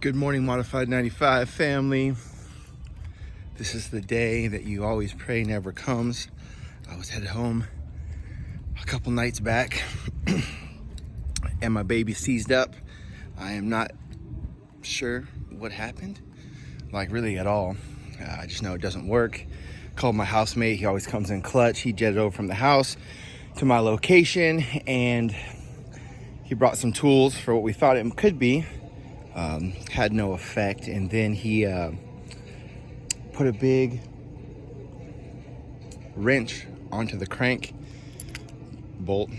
Good morning, Modified 95 family. This is the day that you always pray never comes. I was headed home a couple nights back and my baby seized up. I am not sure what happened, like really at all. I just know it doesn't work. Called my housemate, he always comes in clutch. He jetted over from the house to my location and he brought some tools for what we thought it could be. Had no effect, and then he put a big wrench onto the crank bolt,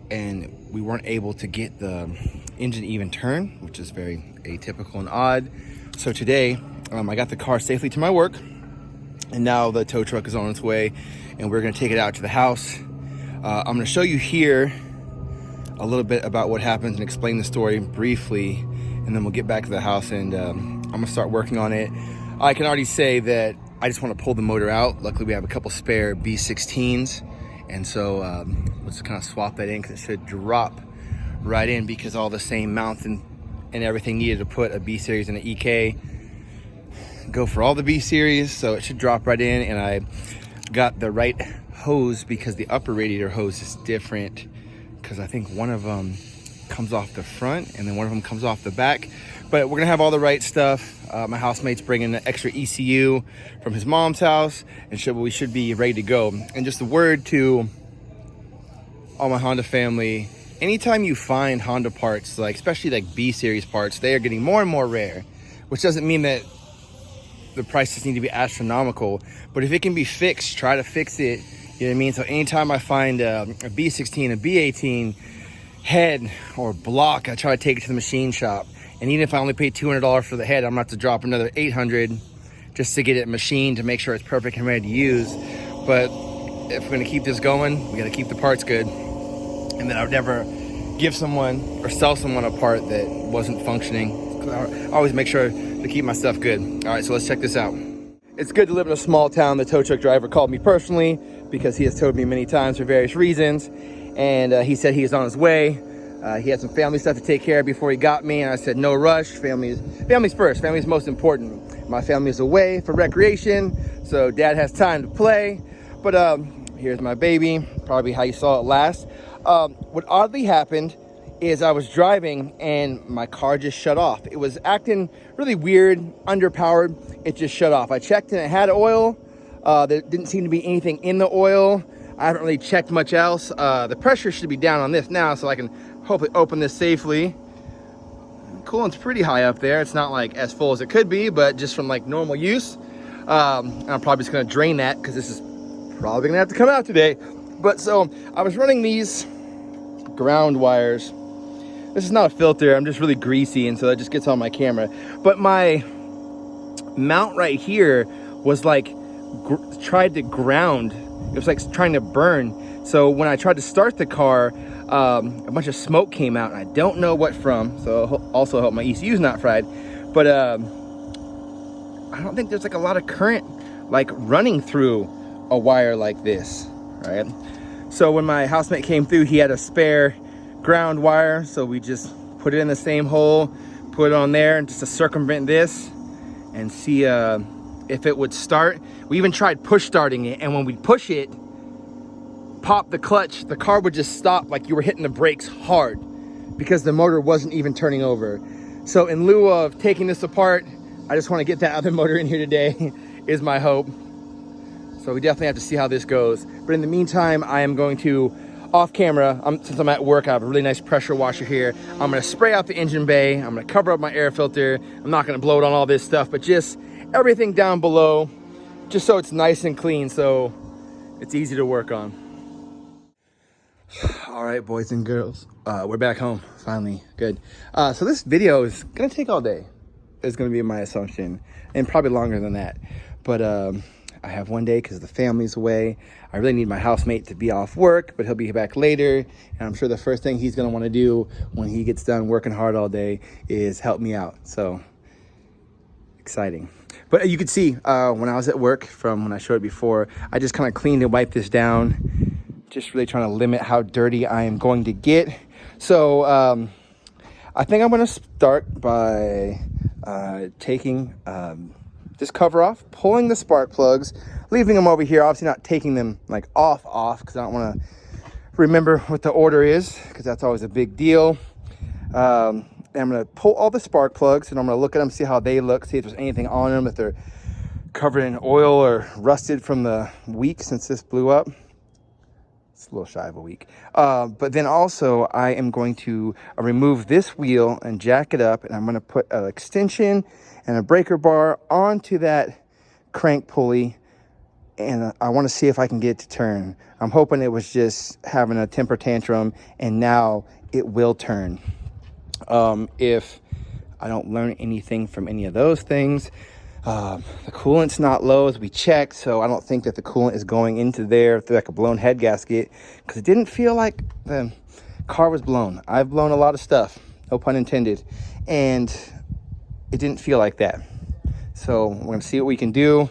and we weren't able to get the engine even turn, which is very atypical and odd. So today I got the car safely to my work, and now the tow truck is on its way and we're going to take it out to the house. I'm going to show you here a little bit about what happens and explain the story briefly, and then we'll get back to the house and I'm gonna start working on it. I can already say that I just want to pull the motor out. Luckily we have a couple spare B16s, and so let's kind of swap that in because it should drop right in, because all the same mounts and everything needed to put a B series and an EK go for all the B series, so it should drop right in. And I got the right hose because the upper radiator hose is different, because I think one of them comes off the front and then one of them comes off the back. But we're gonna have all the right stuff. My housemate's bringing an extra ECU from his mom's house, and we should be ready to go. And just a word to all my Honda family: anytime you find Honda parts, like especially like B series parts, they are getting more and more rare, which doesn't mean that the prices need to be astronomical, but if it can be fixed, try to fix it. You know what I mean? So anytime I find a B16, a B18 head or block, I try to take it to the machine shop. And even if I only pay $200 for the head, I'm gonna have to drop another $800 just to get it machined to make sure it's perfect and ready to use. But if we're gonna keep this going, we gotta keep the parts good. And then I would never give someone or sell someone a part that wasn't functioning. I always make sure to keep my stuff good. All right, so let's check this out. It's good to live in a small town. The tow truck driver called me personally because he has towed me many times for various reasons. And he said he was on his way. He had some family stuff to take care of before he got me, and I said no rush. Family's first. Family's most important. My family is away for recreation, so dad has time to play. But here's my baby, probably how you saw it last. What oddly happened is I was driving and my car just shut off. It was acting really weird, underpowered. It just shut off. I checked and it had oil. There didn't seem to be anything in the oil. I haven't really checked much else. The pressure should be down on this now, so I can hopefully open this safely. Coolant's pretty high up there. It's not like as full as it could be, but just from like normal use. I'm probably just gonna drain that because this is probably gonna have to come out today. But so I was running these ground wires. This is not a filter, I'm just really greasy, and so that just gets on my camera. But my mount right here was like tried to ground. It was like trying to burn. So when I tried to start the car, a bunch of smoke came out, and I don't know what from. So also hope my ECU's not fried. But I don't think there's like a lot of current like running through a wire like this, right? So when my housemate came through, he had a spare ground wire, so we just put it in the same hole, put it on there, and just to circumvent this and see if it would start. We even tried push starting it, and when we push it, pop the clutch, the car would just stop like you were hitting the brakes hard because the motor wasn't even turning over. So in lieu of taking this apart, I just want to get that other motor in here today is my hope. So we definitely have to see how this goes. But in the meantime, I am going to, off camera, since I'm at work, I have a really nice pressure washer here. I'm gonna spray out the engine bay. I'm gonna cover up my air filter. I'm not gonna blow it on all this stuff, but just everything down below, just so it's nice and clean, so it's easy to work on. All right, boys and girls, we're back home, finally, good. So this video is gonna take all day, is gonna be my assumption, and probably longer than that. But I have one day because the family's away. I really need my housemate to be off work, but he'll be back later. And I'm sure the first thing he's gonna wanna do when he gets done working hard all day is help me out. So exciting. But you could see when I was at work, from when I showed it before, I just kind of cleaned and wiped this down. Just really trying to limit how dirty I am going to get. So I think I'm gonna start by taking this cover off, pulling the spark plugs, leaving them over here. Obviously not taking them like off because I don't want to remember what the order is, because that's always a big deal. And I'm going to pull all the spark plugs and I'm going to look at them, see how they look, see if there's anything on them, if they're covered in oil or rusted from the week since this blew up. It's a little shy of a week. But then also I am going to remove this wheel and jack it up, and I'm going to put an extension and a breaker bar onto that crank pulley, and I want to see if I can get it to turn. I'm hoping it was just having a temper tantrum and now it will turn. If I don't learn anything from any of those things, the coolant's not low as we checked, so I don't think that the coolant is going into there through like a blown head gasket, because it didn't feel like the car was blown. I've blown a lot of stuff, no pun intended, and it didn't feel like that. So we're gonna see what we can do,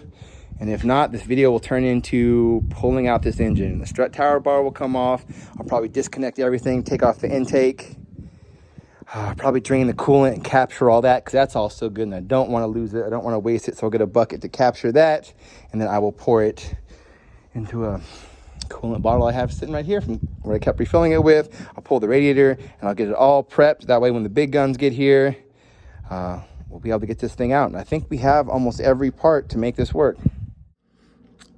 and if not, this video will turn into pulling out this engine. The strut tower bar will come off. I'll probably disconnect everything, take off the intake, probably drain the coolant and capture all that, because that's all so good and I don't want to lose it. I don't want to waste it, so I'll get a bucket to capture that, and then I will pour it into a coolant bottle I have sitting right here from where I kept refilling it with. I'll pull the radiator and I'll get it all prepped. That way when the big guns get here, we'll be able to get this thing out. And I think we have almost every part to make this work.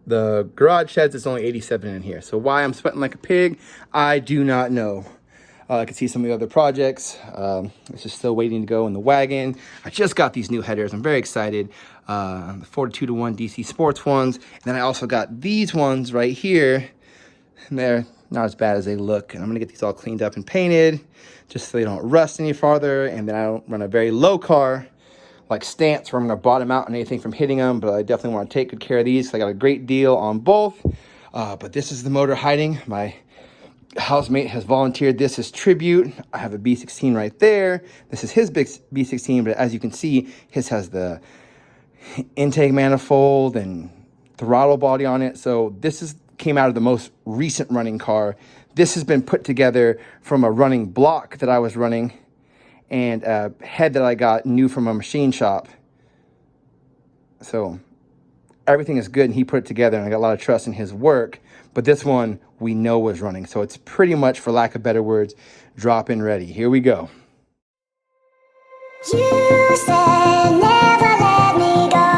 The garage says it's only 87 in here, so why I'm sweating like a pig, I do not know. I can see some of the other projects. It's just still waiting to go in the wagon. I just got these new headers. I'm very excited. The 42-to-1 DC Sports ones. And then I also got these ones right here. And they're not as bad as they look. And I'm going to get these all cleaned up and painted just so they don't rust any farther. And then I don't run a very low car like stance where I'm going to bottom out on anything from hitting them. But I definitely want to take good care of these. So I got a great deal on both. But this is the motor hiding. My housemate has volunteered this as tribute. I have a B16 right there. This is his big B16, but as you can see, his has the intake manifold and throttle body on it. So this came out of the most recent running car. This has been put together from a running block that I was running and a head that I got new from a machine shop. So everything is good and he put it together, and I got a lot of trust in his work. But this one we know was running, so it's pretty much, for lack of better words, drop-in ready. Here we go. You said never let me go.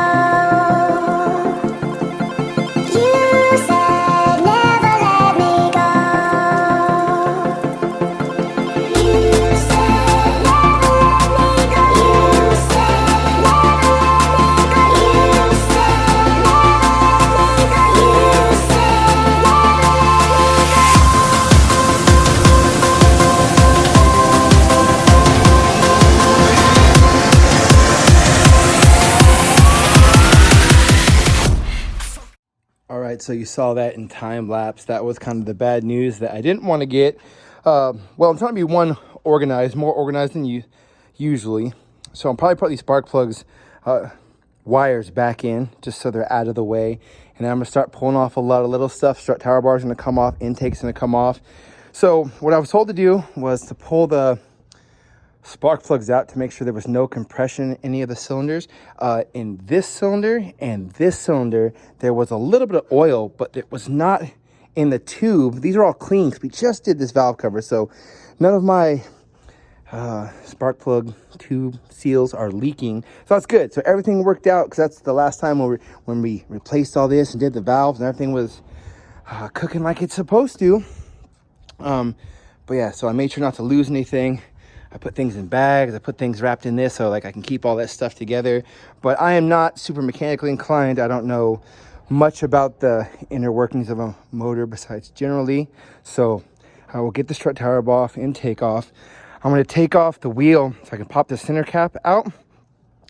You said never let me go. You said never let me go. You said never let me go. You said never let me go. You said never let me go. All right, so you saw that in time lapse. That was kind of the bad news that I didn't want to get. Well, I'm trying to be more organized than you usually. So I'm probably put these spark plugs wires back in just so they're out of the way. And then I'm gonna start pulling off a lot of little stuff. Strut tower bar is gonna come off, intake's gonna come off. So what I was told to do was to pull the spark plugs out to make sure there was no compression in any of the cylinders. In this cylinder and this cylinder, there was a little bit of oil, but it was not in the tube. These are all clean because we just did this valve cover. So none of my spark plug tube seals are leaking. So that's good. So everything worked out, because that's the last time when we replaced all this and did the valves and everything was cooking like it's supposed to. But yeah, so I made sure not to lose anything. I put things in bags. I put things wrapped in this so like I can keep all that stuff together. But I am not super mechanically inclined. I don't know much about the inner workings of a motor besides generally. So I will get the strut tower off and take off. I'm going to take off the wheel so I can pop the center cap out.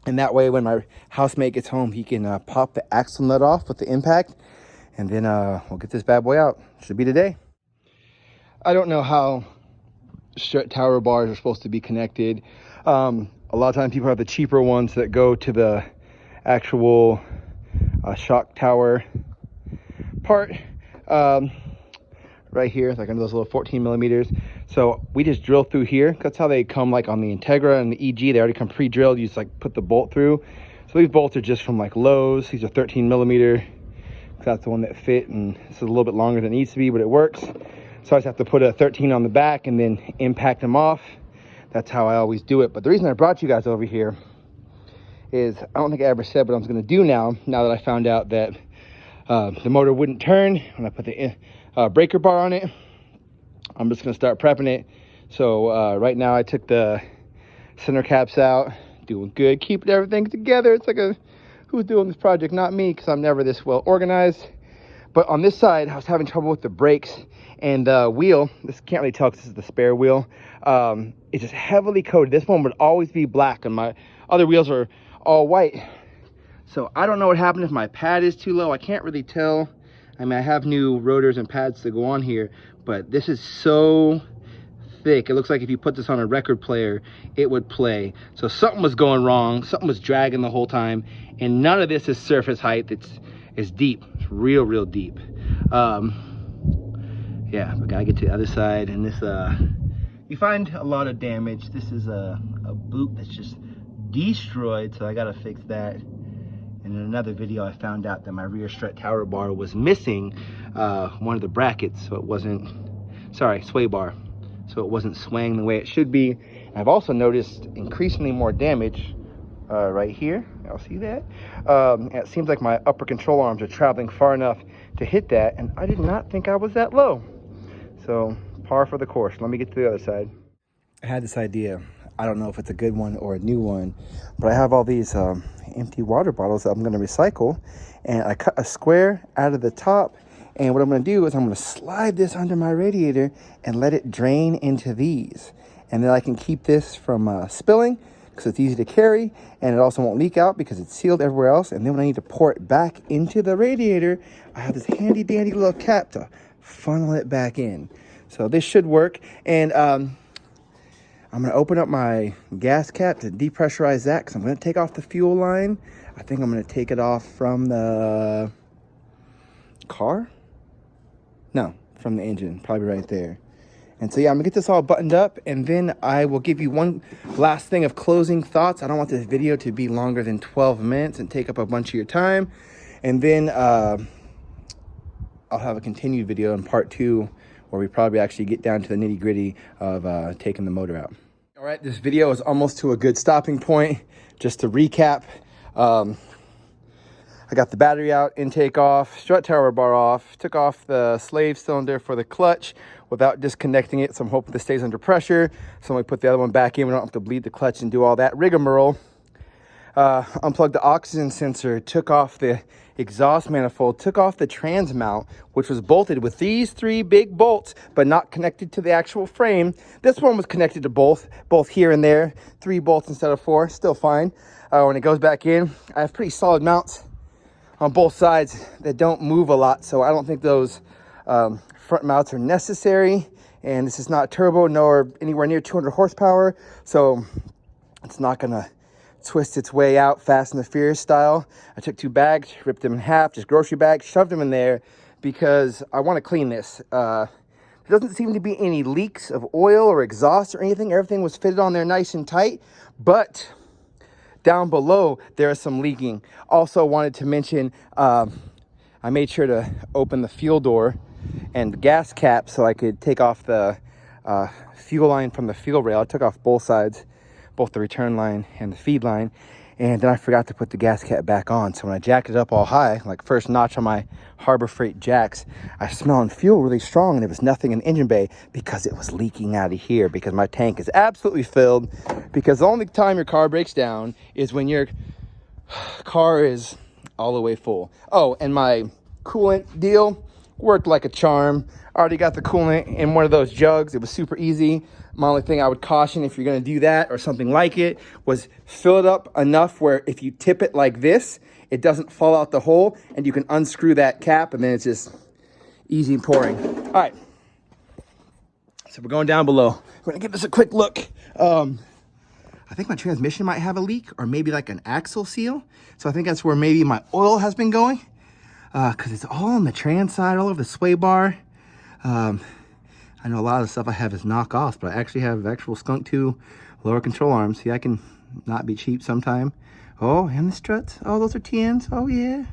And that way when my housemate gets home, he can pop the axle nut off with the impact. And then we'll get this bad boy out. Should be today. I don't know how strut tower bars are supposed to be connected. A lot of times people have the cheaper ones that go to the actual shock tower part right here, like under those little 14 millimeters. So we just drill through here. That's how they come, like on the Integra and the EG, they already come pre-drilled. You just like put the bolt through. So these bolts are just from like Lowe's. These are 13 millimeter. That's the one that fit, and this is a little bit longer than it needs to be, but it works. So I just have to put a 13 on the back and then impact them off. That's how I always do it. But the reason I brought you guys over here is, I don't think I ever said what I'm gonna do now that I found out that the motor wouldn't turn when I put the breaker bar on it. I'm just gonna start prepping it. So right now I took the center caps out, doing good, keeping everything together. It's like who's doing this project? Not me, because I'm never this well organized. But on this side, I was having trouble with the brakes and the wheel. This can't really tell because this is the spare wheel. It's just heavily coated. This one would always be black, and my other wheels are all white. So I don't know what happened, if my pad is too low. I can't really tell. I mean, I have new rotors and pads to go on here, but this is so thick. It looks like if you put this on a record player, it would play. So something was going wrong. Something was dragging the whole time, and none of this is surface height. It's deep. It's real deep. Yeah, we gotta get to the other side, and this you find a lot of damage. This is a boot that's just destroyed, so I gotta fix that. And in another video, I found out that my rear strut tower bar was missing one of the brackets, so it wasn't, sorry, sway bar, so it wasn't swaying the way it should be. I've also noticed increasingly more damage right here. Y'all see that? It seems like my upper control arms are traveling far enough to hit that, and I did not think I was that low. So par for the course. Let me get to the other side. I had this idea. I don't know if it's a good one or a new one, but I have all these empty water bottles that I'm going to recycle, and I cut a square out of the top, and what I'm going to do is I'm going to slide this under my radiator and let it drain into these, and then I can keep this from spilling because it's easy to carry, and it also won't leak out because it's sealed everywhere else. And then when I need to pour it back into the radiator, I have this handy dandy little cap to funnel it back in. So this should work. And I'm going to open up my gas cap to depressurize that, because I'm going to take off the fuel line. I think I'm going to take it off from the car. No, from the engine, probably right there. And so yeah, I'm gonna get this all buttoned up, and then I will give you one last thing of closing thoughts. I don't want this video to be longer than 12 minutes and take up a bunch of your time. And then I'll have a continued video in part 2, where we probably actually get down to the nitty gritty of taking the motor out. All right, this video is almost to a good stopping point. Just to recap, I got the battery out, intake off, strut tower bar off, took off the slave cylinder for the clutch without disconnecting it, so I'm hoping this stays under pressure. So when we put the other one back in, we don't have to bleed the clutch and do all that rigmarole. Unplugged the oxygen sensor, took off the exhaust manifold, took off the trans mount, which was bolted with these 3 big bolts, but not connected to the actual frame. This one was connected to both here and there, 3 bolts instead of 4, still fine. When it goes back in, I have pretty solid mounts on both sides that don't move a lot, so I don't think those front mounts are necessary. And this is not turbo nor anywhere near 200 horsepower, so it's not gonna twist its way out Fast and the Furious style. I took 2 bags, ripped them in half, just grocery bags, shoved them in there because I want to clean this. There doesn't seem to be any leaks of oil or exhaust or anything. Everything was fitted on there nice and tight, but down below there is some leaking. Also wanted to mention, I made sure to open the fuel door and the gas cap so I could take off the fuel line from the fuel rail. I took off both sides, both the return line and the feed line, and then I forgot to put the gas cap back on. So when I jacked it up all high, like first notch on my Harbor Freight jacks, I was smelling fuel really strong, and there was nothing in the engine bay because it was leaking out of here, because my tank is absolutely filled. Because the only time your car breaks down is when your car is all the way full. Oh, and my coolant deal worked like a charm. I already got the coolant in one of those jugs. It was super easy. My only thing I would caution if you're going to do that or something like it was fill it up enough where if you tip it like this, it doesn't fall out the hole, and you can unscrew that cap, and then it's just easy pouring. All right, so we're going down below. We're going to give this a quick look. I think my transmission might have a leak, or maybe like an axle seal. So I think that's where maybe my oil has been going, because it's all on the trans side, all over the sway bar. I I know a lot of the stuff I have is knockoffs, but I actually have actual Skunk 2 lower control arms. See, I can not be cheap sometime. Oh, and the struts. Oh, those are TNs. Oh, yeah.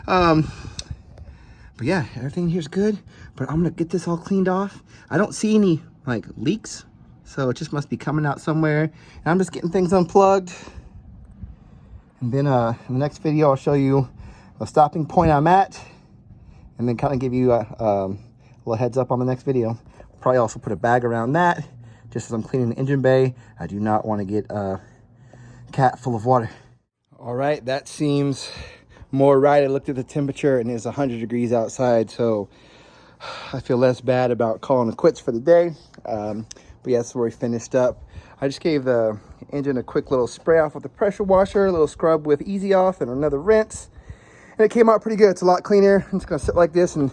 But yeah, everything here's good. But I'm gonna get this all cleaned off. I don't see any like leaks, so it just must be coming out somewhere. And I'm just getting things unplugged. And then in the next video, I'll show you a stopping point I'm at, and then kind of give you a little heads up on the next video. Probably also put a bag around that, just as I'm cleaning the engine bay. I do not want to get a cat full of water. All right, that seems more right. I looked at the temperature and it's 100 degrees outside, so I feel less bad about calling it quits for the day. But yeah, that's where we finished up. I just gave the engine a quick little spray off with the pressure washer, a little scrub with Easy Off, and another rinse. And it came out pretty good. It's a lot cleaner. I'm just gonna sit like this and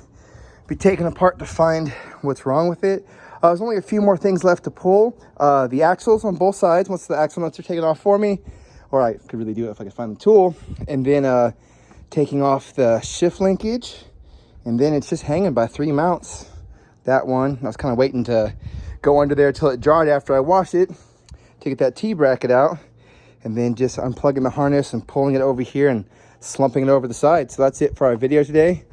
be taken apart to find what's wrong with it. There's only a few more things left to pull. The axles on both sides, once the axle nuts are taken off for me, or I could really do it if I could find the tool. And then taking off the shift linkage. And then it's just hanging by 3 mounts. That one, I was kind of waiting to go under there till it dried after I washed it to get that T-bracket out. And then just unplugging the harness and pulling it over here and slumping it over the side. So that's it for our video today.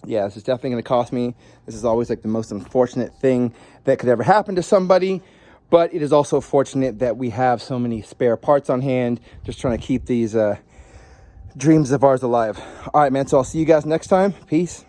Yeah, this is definitely going to cost me. This is always like the most unfortunate thing that could ever happen to somebody. But it is also fortunate that we have so many spare parts on hand, just trying to keep these dreams of ours alive. All right, man, so I'll see you guys next time. Peace.